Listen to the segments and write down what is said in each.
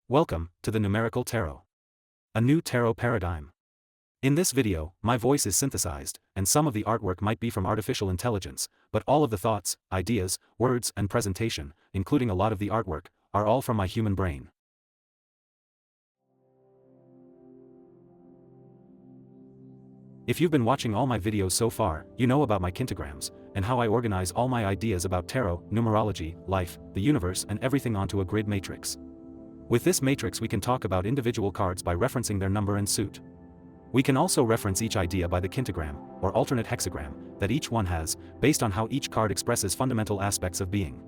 Welcome to the Numerical Tarot. A new tarot paradigm. In this video, my voice is synthesized, and some of the artwork might be from artificial intelligence, but all of the thoughts, ideas, words, and presentation, including a lot of the artwork, are all from my human brain. If you've been watching all my videos so far, you know about my Quintagrams, and how I organize all my ideas about tarot, numerology, life, the universe, and everything onto a grid matrix. With this matrix we can talk about individual cards by referencing their number and suit. We can also reference each idea by the quintagram, or alternate hexagram, that each one has, based on how each card expresses fundamental aspects of being.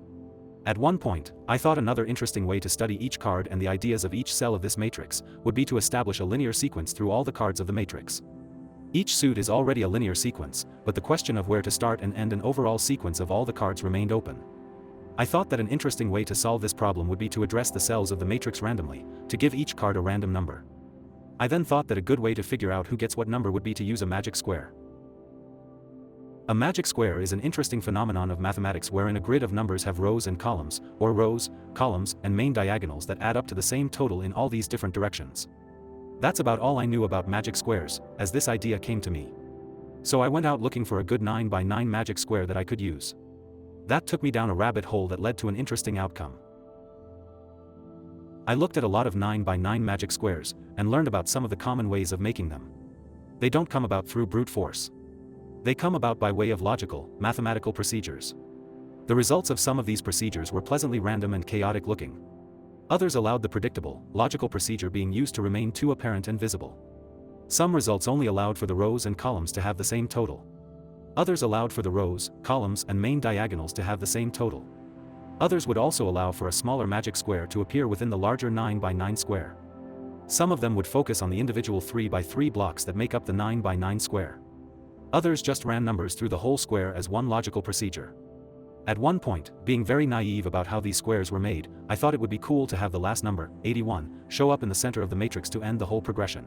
At one point, I thought another interesting way to study each card and the ideas of each cell of this matrix would be to establish a linear sequence through all the cards of the matrix. Each suit is already a linear sequence, but the question of where to start and end an overall sequence of all the cards remained open. I thought that an interesting way to solve this problem would be to address the cells of the matrix randomly, to give each card a random number. I then thought that a good way to figure out who gets what number would be to use a magic square. A magic square is an interesting phenomenon of mathematics wherein a grid of numbers have rows and columns, or rows, columns, and main diagonals that add up to the same total in all these different directions. That's about all I knew about magic squares, as this idea came to me. So I went out looking for a good 9x9 magic square that I could use. That took me down a rabbit hole that led to an interesting outcome. I looked at a lot of 9x9 magic squares, and learned about some of the common ways of making them. They don't come about through brute force. They come about by way of logical, mathematical procedures. The results of some of these procedures were pleasantly random and chaotic looking. Others allowed the predictable, logical procedure being used to remain too apparent and visible. Some results only allowed for the rows and columns to have the same total. Others allowed for the rows, columns, and main diagonals to have the same total. Others would also allow for a smaller magic square to appear within the larger 9x9 square. Some of them would focus on the individual 3x3 blocks that make up the 9x9 square. Others just ran numbers through the whole square as one logical procedure. At one point, being very naive about how these squares were made, I thought it would be cool to have the last number, 81, show up in the center of the matrix to end the whole progression.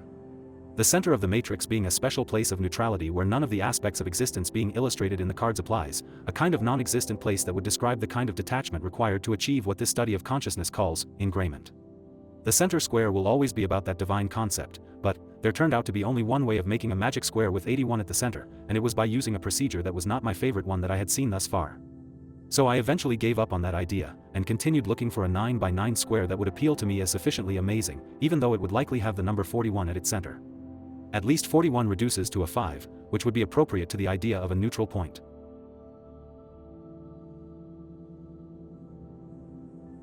The center of the matrix being a special place of neutrality where none of the aspects of existence being illustrated in the cards applies, a kind of non-existent place that would describe the kind of detachment required to achieve what this study of consciousness calls engrayment. The center square will always be about that divine concept, but there turned out to be only one way of making a magic square with 81 at the center, and it was by using a procedure that was not my favorite one that I had seen thus far. So I eventually gave up on that idea, and continued looking for a 9x9 square that would appeal to me as sufficiently amazing, even though it would likely have the number 41 at its center. At least 41 reduces to a 5, which would be appropriate to the idea of a neutral point.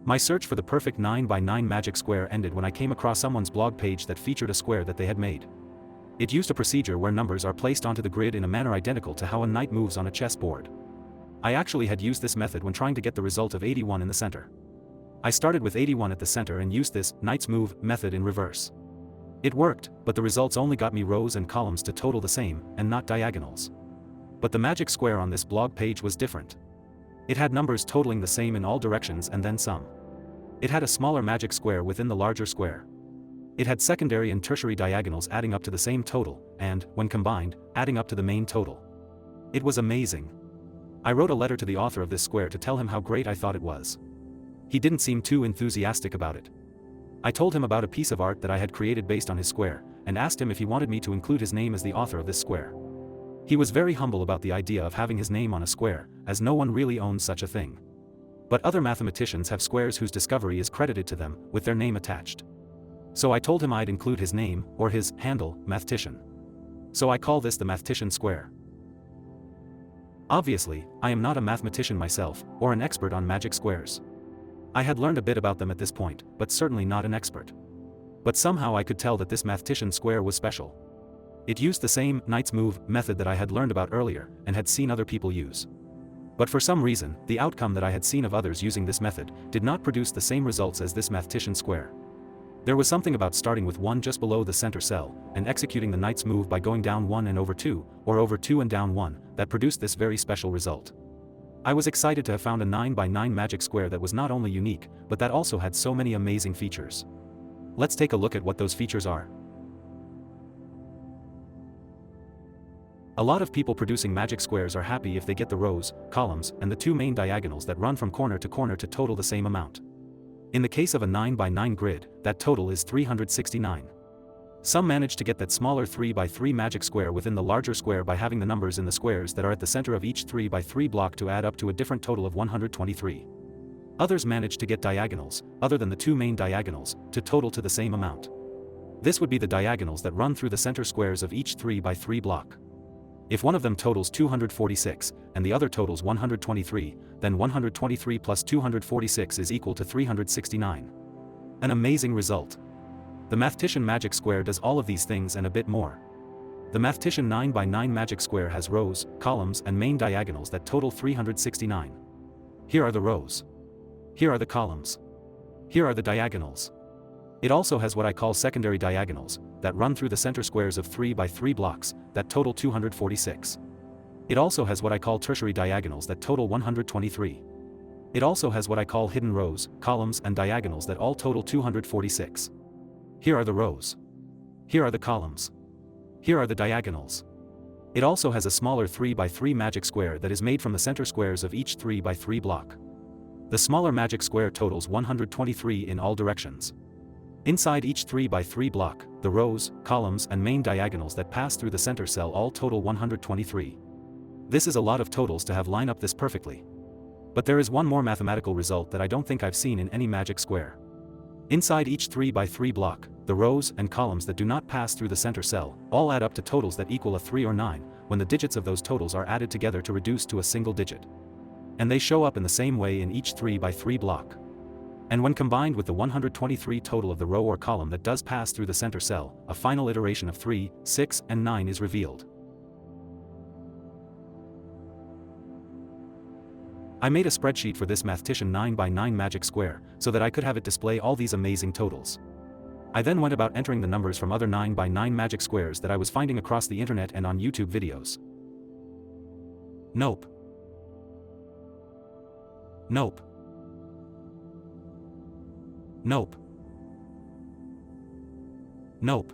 My search for the perfect 9x9 magic square ended when I came across someone's blog page that featured a square that they had made. It used a procedure where numbers are placed onto the grid in a manner identical to how a knight moves on a chessboard. I actually had used this method when trying to get the result of 81 in the center. I started with 81 at the center and used this knight's move method in reverse. It worked, but the results only got me rows and columns to total the same, and not diagonals. But the magic square on this blog page was different. It had numbers totaling the same in all directions and then some. It had a smaller magic square within the larger square. It had secondary and tertiary diagonals adding up to the same total, and, when combined, adding up to the main total. It was amazing. I wrote a letter to the author of this square to tell him how great I thought it was. He didn't seem too enthusiastic about it. I told him about a piece of art that I had created based on his square, and asked him if he wanted me to include his name as the author of this square. He was very humble about the idea of having his name on a square, as no one really owns such a thing. But other mathematicians have squares whose discovery is credited to them, with their name attached. So I told him I'd include his name, or his handle, Mathematician. So I call this the Mathematician square. Obviously, I am not a mathematician myself, or an expert on magic squares. I had learned a bit about them at this point, but certainly not an expert. But somehow I could tell that this Mathematician square was special. It used the same knight's move method that I had learned about earlier, and had seen other people use. But for some reason, the outcome that I had seen of others using this method did not produce the same results as this Mathematician square. There was something about starting with 1 just below the center cell, and executing the knight's move by going down 1 and over 2, or over 2 and down 1, that produced this very special result. I was excited to have found a 9x9 magic square that was not only unique, but that also had so many amazing features. Let's take a look at what those features are. A lot of people producing magic squares are happy if they get the rows, columns, and the two main diagonals that run from corner to corner to total the same amount. In the case of a 9 by 9 grid, that total is 369. Some manage to get that smaller 3 by 3 magic square within the larger square by having the numbers in the squares that are at the center of each 3 by 3 block to add up to a different total of 123. Others manage to get diagonals, other than the two main diagonals, to total to the same amount. This would be the diagonals that run through the center squares of each 3 by 3 block. If one of them totals 246, and the other totals 123, then 123 plus 246 is equal to 369. An amazing result. The Mathematician Magic Square does all of these things and a bit more. The Mathematician 9 by 9 Magic Square has rows, columns and main diagonals that total 369. Here are the rows. Here are the columns. Here are the diagonals. It also has what I call secondary diagonals, that run through the center squares of 3 by 3 blocks, that total 246. It also has what I call tertiary diagonals that total 123. It also has what I call hidden rows, columns and diagonals that all total 246. Here are the rows. Here are the columns. Here are the diagonals. It also has a smaller 3 by 3 magic square that is made from the center squares of each 3 by 3 block. The smaller magic square totals 123 in all directions. Inside each 3 by 3 block, the rows, columns and main diagonals that pass through the center cell all total 123. This is a lot of totals to have line up this perfectly. But there is one more mathematical result that I don't think I've seen in any magic square. Inside each 3 by 3 block, the rows and columns that do not pass through the center cell all add up to totals that equal a 3 or 9, when the digits of those totals are added together to reduce to a single digit. And they show up in the same way in each 3 by 3 block. And when combined with the 123 total of the row or column that does pass through the center cell, a final iteration of 3, 6, and 9 is revealed. I made a spreadsheet for this Mathematician 9 by 9 magic square, so that I could have it display all these amazing totals. I then went about entering the numbers from other 9 by 9 magic squares that I was finding across the internet and on YouTube videos. Nope. Nope. Nope. Nope.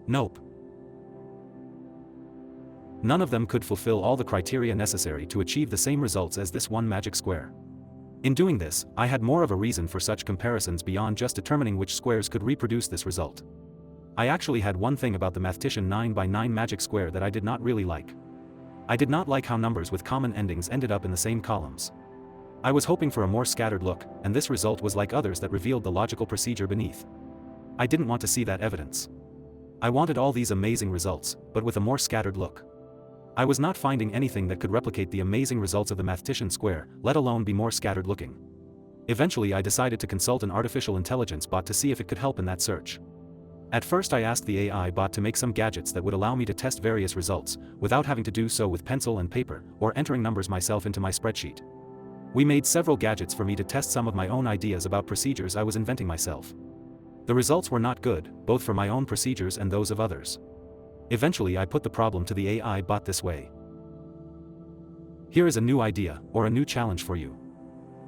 Nope. None of them could fulfill all the criteria necessary to achieve the same results as this one magic square. In doing this, I had more of a reason for such comparisons beyond just determining which squares could reproduce this result. I actually had one thing about the Mathematician 9 by 9 magic square that I did not really like. I did not like how numbers with common endings ended up in the same columns. I was hoping for a more scattered look, and this result was like others that revealed the logical procedure beneath. I didn't want to see that evidence. I wanted all these amazing results, but with a more scattered look. I was not finding anything that could replicate the amazing results of the Mathematician square, let alone be more scattered looking. Eventually I decided to consult an artificial intelligence bot to see if it could help in that search. At first I asked the AI bot to make some gadgets that would allow me to test various results, without having to do so with pencil and paper, or entering numbers myself into my spreadsheet. We made several gadgets for me to test some of my own ideas about procedures I was inventing myself. The results were not good, both for my own procedures and those of others. Eventually I put the problem to the AI bot this way. Here is a new idea, or a new challenge for you.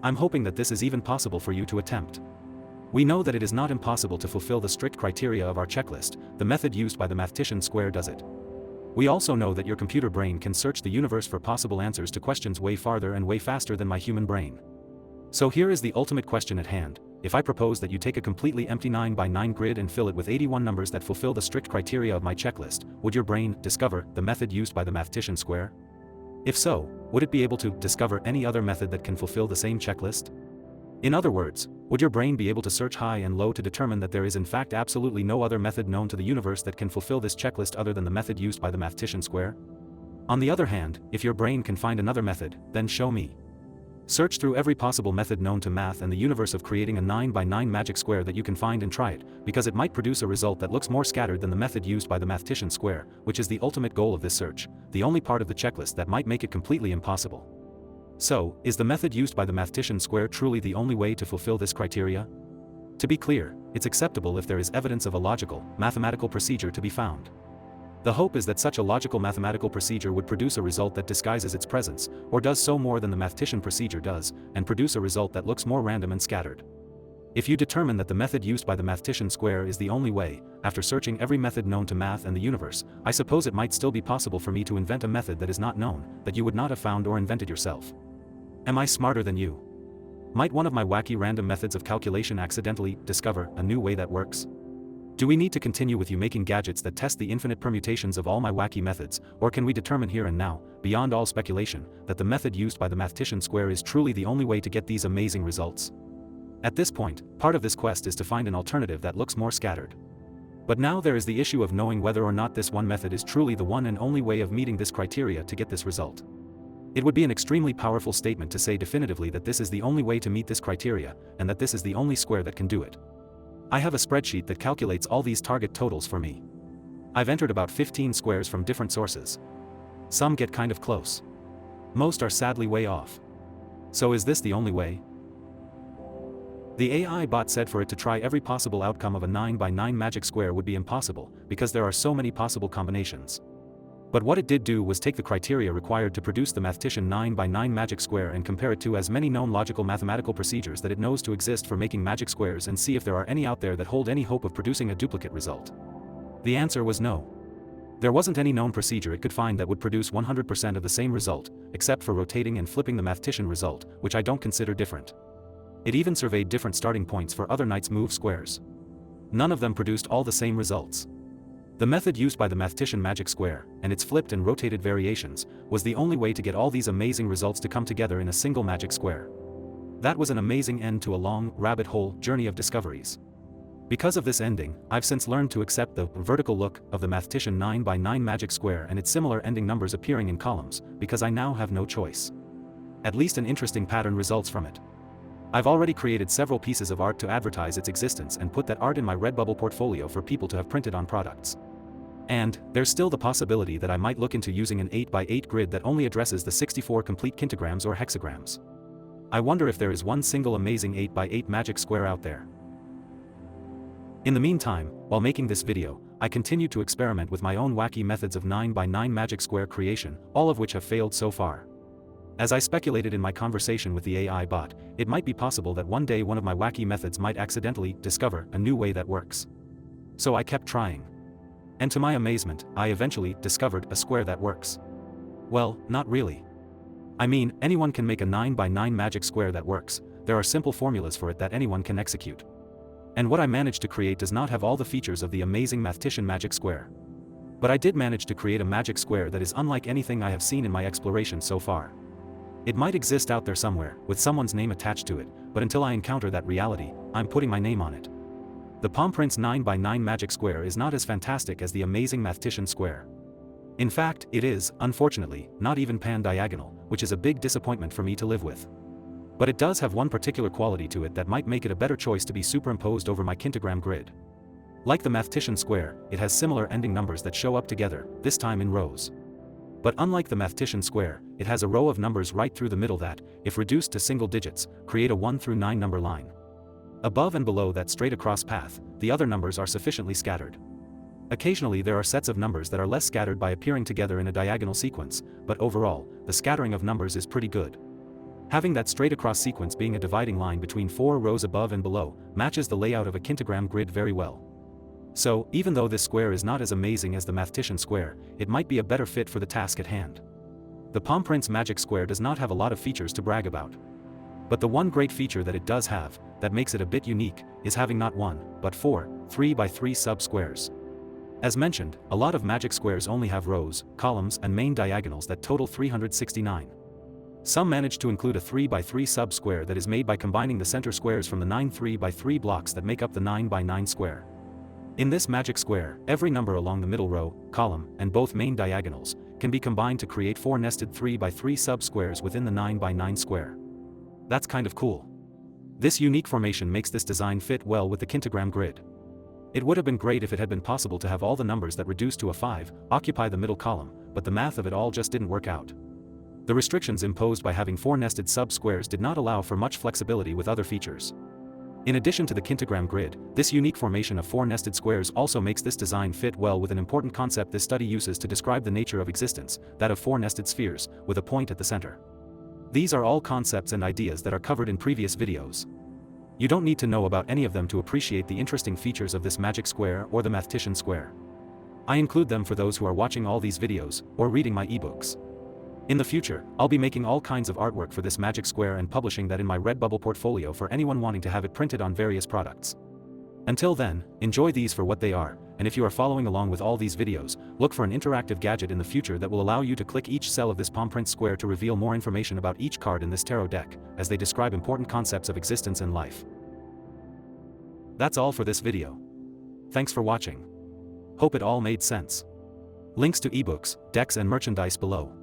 I'm hoping that this is even possible for you to attempt. We know that it is not impossible to fulfill the strict criteria of our checklist, the method used by the Mathematician square does it. We also know that your computer brain can search the universe for possible answers to questions way farther and way faster than my human brain. So here is the ultimate question at hand. If I propose that you take a completely empty 9 by 9 grid and fill it with 81 numbers that fulfill the strict criteria of my checklist, would your brain discover the method used by the Mathematician square? If so, would it be able to discover any other method that can fulfill the same checklist? In other words, would your brain be able to search high and low to determine that there is in fact absolutely no other method known to the universe that can fulfill this checklist other than the method used by the Mathematician square? On the other hand, if your brain can find another method, then show me. Search through every possible method known to math and the universe of creating a 9 by 9 magic square that you can find and try it, because it might produce a result that looks more scattered than the method used by the Mathematician square, which is the ultimate goal of this search, the only part of the checklist that might make it completely impossible. So, is the method used by the Mathematician square truly the only way to fulfill this criteria? To be clear, it's acceptable if there is evidence of a logical, mathematical procedure to be found. The hope is that such a logical mathematical procedure would produce a result that disguises its presence, or does so more than the Mathematician procedure does, and produce a result that looks more random and scattered. If you determine that the method used by the Mathematician square is the only way, after searching every method known to math and the universe, I suppose it might still be possible for me to invent a method that is not known, that you would not have found or invented yourself. Am I smarter than you? Might one of my wacky random methods of calculation accidentally discover a new way that works? Do we need to continue with you making gadgets that test the infinite permutations of all my wacky methods, or can we determine here and now, beyond all speculation, that the method used by the mathematician square is truly the only way to get these amazing results? At this point, part of this quest is to find an alternative that looks more scattered. But now there is the issue of knowing whether or not this one method is truly the one and only way of meeting this criteria to get this result. It would be an extremely powerful statement to say definitively that this is the only way to meet this criteria, and that this is the only square that can do it. I have a spreadsheet that calculates all these target totals for me. I've entered about 15 squares from different sources. Some get kind of close. Most are sadly way off. So is this the only way? The AI bot said for it to try every possible outcome of a 9 by 9 magic square would be impossible, because there are so many possible combinations. But what it did do was take the criteria required to produce the mathematician 9 by 9 magic square and compare it to as many known logical mathematical procedures that it knows to exist for making magic squares and see if there are any out there that hold any hope of producing a duplicate result. The answer was no. There wasn't any known procedure it could find that would produce 100% of the same result, except for rotating and flipping the mathematician result, which I don't consider different. It even surveyed different starting points for other knight's move squares. None of them produced all the same results. The method used by the mathematician magic square, and its flipped and rotated variations, was the only way to get all these amazing results to come together in a single magic square. That was an amazing end to a long, rabbit hole journey of discoveries. Because of this ending, I've since learned to accept the vertical look of the mathematician 9 by 9 magic square and its similar ending numbers appearing in columns, because I now have no choice. At least an interesting pattern results from it. I've already created several pieces of art to advertise its existence and put that art in my Redbubble portfolio for people to have printed on products. And there's still the possibility that I might look into using an 8 by 8 grid that only addresses the 64 complete quintagrams or hexagrams. I wonder if there is one single amazing 8 by 8 magic square out there. In the meantime, while making this video, I continue to experiment with my own wacky methods of 9 by 9 magic square creation, all of which have failed so far. As I speculated in my conversation with the AI bot, it might be possible that one day one of my wacky methods might accidentally discover a new way that works. So I kept trying. And to my amazement, I eventually discovered a square that works. Well, not really. I mean, anyone can make a 9 by 9 magic square that works. There are simple formulas for it that anyone can execute. And what I managed to create does not have all the features of the amazing mathematician magic square. But I did manage to create a magic square that is unlike anything I have seen in my exploration so far. It might exist out there somewhere, with someone's name attached to it, but until I encounter that reality, I'm putting my name on it. The Palm Prince 9 by 9 magic square is not as fantastic as the amazing mathematician square. In fact, it is, unfortunately, not even pan-diagonal, which is a big disappointment for me to live with. But it does have one particular quality to it that might make it a better choice to be superimposed over my quintagram grid. Like the mathematician square, it has similar ending numbers that show up together, this time in rows. But unlike the mathematician square, it has a row of numbers right through the middle that, if reduced to single digits, create a 1 through 9 number line. Above and below that straight across path, the other numbers are sufficiently scattered. Occasionally there are sets of numbers that are less scattered by appearing together in a diagonal sequence, but overall, the scattering of numbers is pretty good. Having that straight across sequence being a dividing line between 4 rows above and below, matches the layout of a quintagram grid very well. So, even though this square is not as amazing as the mathematician square, it might be a better fit for the task at hand. The Palm Prince magic square does not have a lot of features to brag about. But the one great feature that it does have, that makes it a bit unique, is having not 1, but 4, 3 by 3 sub-squares. As mentioned, a lot of magic squares only have rows, columns and main diagonals that total 369. Some manage to include a 3 by 3 sub-square that is made by combining the center squares from the 9 3 by 3 blocks that make up the 9 by 9 square. In this magic square, every number along the middle row, column, and both main diagonals, can be combined to create 4 nested 3 by 3 sub-squares within the 9 by 9 square. That's kind of cool. This unique formation makes this design fit well with the quintagram grid. It would have been great if it had been possible to have all the numbers that reduce to a 5 occupy the middle column, but the math of it all just didn't work out. The restrictions imposed by having 4 nested sub-squares did not allow for much flexibility with other features. In addition to the quintagram grid, this unique formation of 4 nested squares also makes this design fit well with an important concept this study uses to describe the nature of existence, that of 4 nested spheres, with a point at the center. These are all concepts and ideas that are covered in previous videos. You don't need to know about any of them to appreciate the interesting features of this magic square or the mathematician square. I include them for those who are watching all these videos, or reading my ebooks. In the future, I'll be making all kinds of artwork for this magic square and publishing that in my Redbubble portfolio for anyone wanting to have it printed on various products. Until then, enjoy these for what they are, and if you are following along with all these videos, look for an interactive gadget in the future that will allow you to click each cell of this palm print square to reveal more information about each card in this tarot deck, as they describe important concepts of existence and life. That's all for this video. Thanks for watching. Hope it all made sense. Links to ebooks, decks and merchandise below.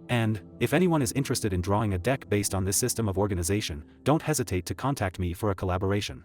And, if anyone is interested in drawing a deck based on this system of organization, don't hesitate to contact me for a collaboration.